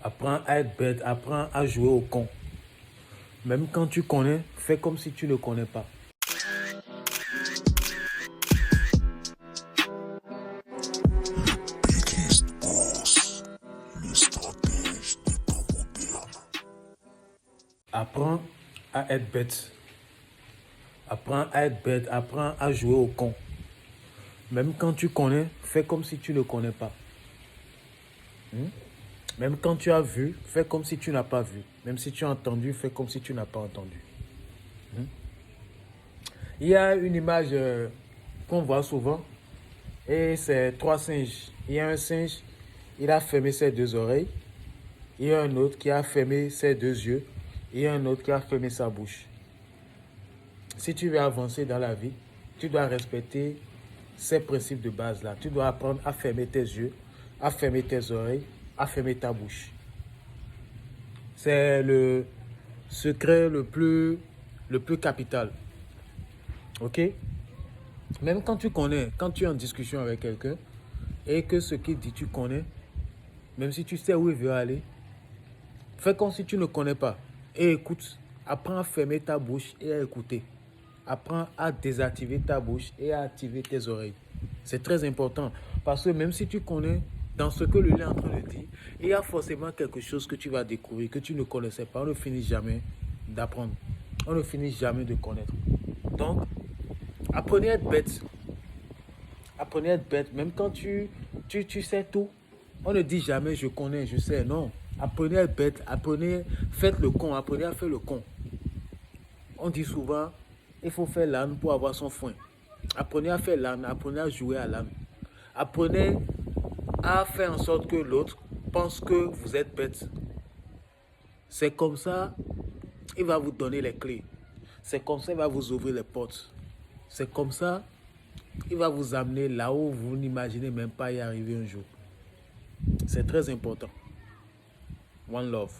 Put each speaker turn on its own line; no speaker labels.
Apprends à être bête, apprends à jouer au con. Même quand tu connais, fais comme si tu ne connais pas.
Biggest Boss, le stratège des temps modernes.
Apprends à être bête. Apprends à être bête, apprends à jouer au con. Même quand tu connais, fais comme si tu ne connais pas. Même quand tu as vu, fais comme si tu n'as pas vu. Même si tu as entendu, fais comme si tu n'as pas entendu. Il y a une image qu'on voit souvent et c'est trois singes. Il y a un singe, il a fermé ses deux oreilles. Il y a un autre qui a fermé ses deux yeux. Il y a un autre qui a fermé sa bouche. Si tu veux avancer dans la vie, tu dois respecter ces principes de base-là. Tu dois apprendre à fermer tes yeux, à fermer tes oreilles, à fermer ta bouche. C'est le secret le plus capital. Ok? Même quand tu connais, quand tu es en discussion avec quelqu'un et que ce qu'il dit tu connais, même si tu sais où il veut aller, fais comme si tu ne connais pas et écoute. Apprends à fermer ta bouche et à écouter. Apprends à désactiver ta bouche et à activer tes oreilles. C'est très important parce que même si tu connais dans ce que le lait est en train de dire, il y a forcément quelque chose que tu vas découvrir que tu ne connaissais pas. On ne finit jamais d'apprendre. On ne finit jamais de connaître. Donc, apprenez à être bête. Apprenez à être bête. Même quand tu sais tout, on ne dit jamais je connais, je sais. Non. Apprenez à être bête. Apprenez, faites le con. Apprenez à faire le con. On dit souvent, il faut faire l'âne pour avoir son foin. Apprenez à faire l'âne. Apprenez à jouer à l'âne. Apprenez à faire en sorte que l'autre pense que vous êtes bête. C'est comme ça, il va vous donner les clés. C'est comme ça, il va vous ouvrir les portes. C'est comme ça, il va vous amener là où vous n'imaginez même pas y arriver un jour. C'est très important. One love.